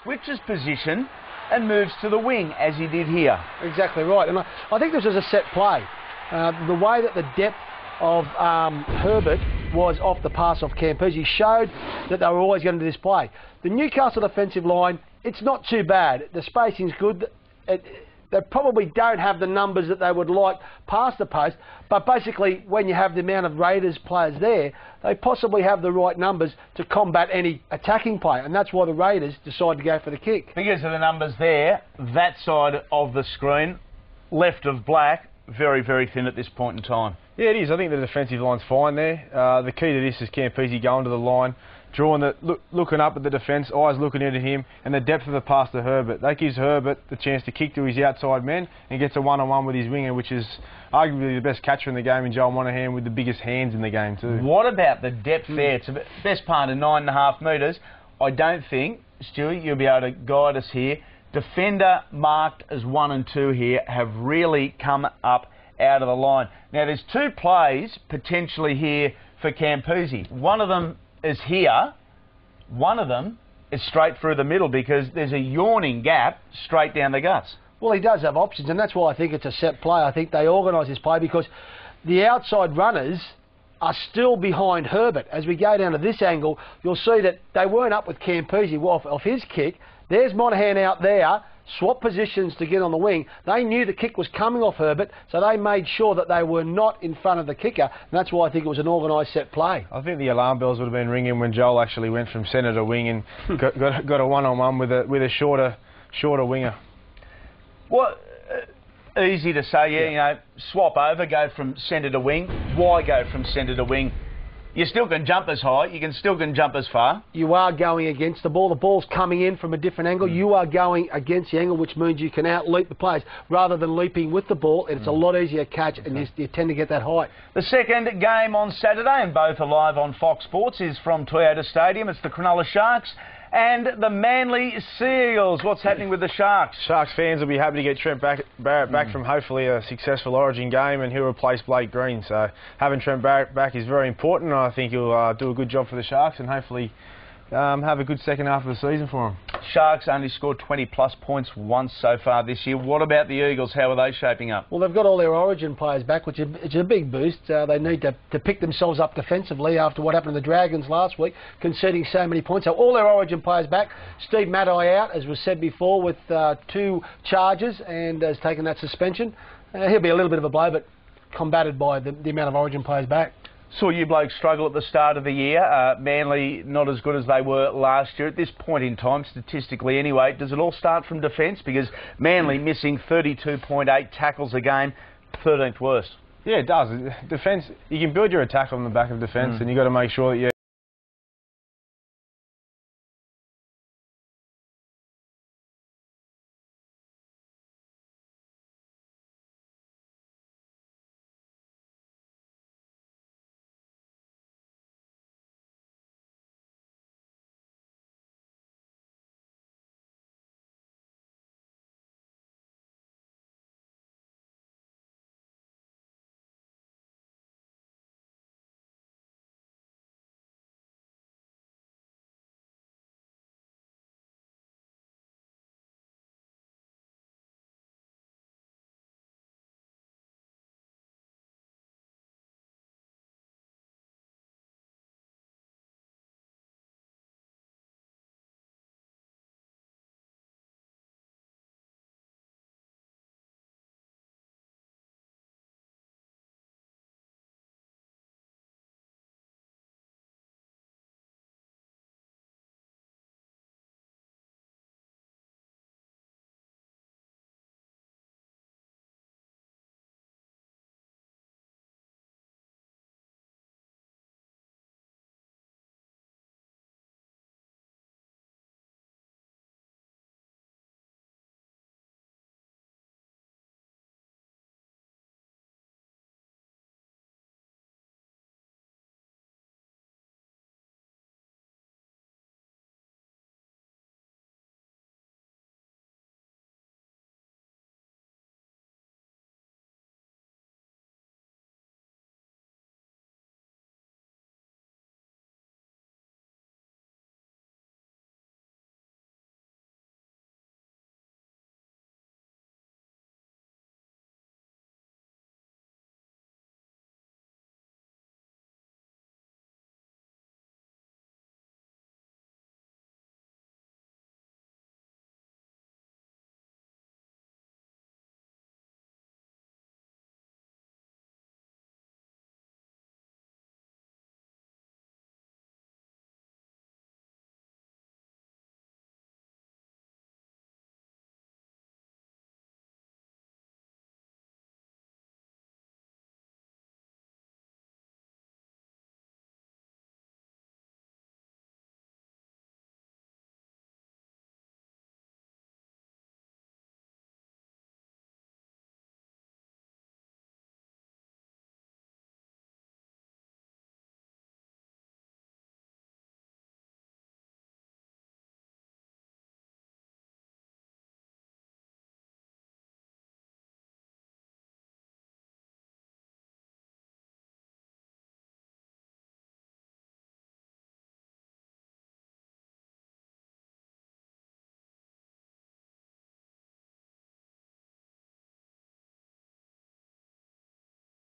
switches position and moves to the wing, as he did here. Exactly right. And I think this was a set play. The way that the depth of Herbert was off the pass off Campese showed that they were always going to do this play. The Newcastle defensive line, it's not too bad. The spacing's good. They probably don't have the numbers that they would like past the post, but basically when you have the amount of Raiders players there, they possibly have the right numbers to combat any attacking play, and that's why the Raiders decided to go for the kick. Because of the numbers there, that side of the screen, left of black, very, very thin at this point in time. Yeah, it is. I think the defensive line's fine there. The key to this is Campese going to the line, looking up at the defence, eyes looking in at him, and the depth of the pass to Herbert. That gives Herbert the chance to kick to his outside men and gets a one-on-one with his winger, which is arguably the best catcher in the game in Joel Monaghan, with the biggest hands in the game too. What about the depth there? It's the best part of 9.5 metres. I don't think, Stewie, you'll be able to guide us here. Defender marked as 1 and 2 here have really come up out of the line. Now there's 2 plays potentially here for Campese. One of them is here, one of them is straight through the middle because there's a yawning gap straight down the guts. Well, he does have options, and that's why I think it's a set play. I think they organise this play because the outside runners are still behind Herbert. As we go down to this angle, you'll see that they weren't up with Campese off his kick. There's Monaghan out there, swap positions to get on the wing. They knew the kick was coming off Herbert, so they made sure that they were not in front of the kicker, and that's why I think it was an organised set play. I think the alarm bells would have been ringing when Joel actually went from centre to wing and got a one-on-one with a shorter winger. Well, easy to say, yeah, you know, swap over, go from centre to wing. Why go from centre to wing? You still can jump as high, you can still jump as far. You are going against the ball. The ball's coming in from a different angle. You are going against the angle, which means you can out-leap the players rather than leaping with the ball. And it's a lot easier to catch, and you tend to get that height. The second game on Saturday, and both are live on Fox Sports, is from Toyota Stadium. It's the Cronulla Sharks and the Manly Seagulls. What's happening with the Sharks? Sharks fans will be happy to get Trent Barrett back from hopefully a successful Origin game, and he'll replace Blake Green. So having Trent Barrett back is very important, and I think he'll do a good job for the Sharks and hopefully have a good second half of the season for them. Sharks only scored 20-plus points once so far this year. What about the Eagles? How are they shaping up? Well, they've got all their Origin players back, which is a big boost. They need to pick themselves up defensively after what happened to the Dragons last week, conceding so many points. So all their Origin players back. Steve Matai out, as was said before, with 2 charges and has taken that suspension. He'll be a little bit of a blow, but combated by the amount of Origin players back. Saw you blokes struggle at the start of the year. Manly not as good as they were last year. At this point in time, statistically anyway, does it all start from defence? Because Manly missing 32.8 tackles a game, 13th worst. Yeah, it does. Defence, you can build your attack on the back of defence, and you've got to make sure that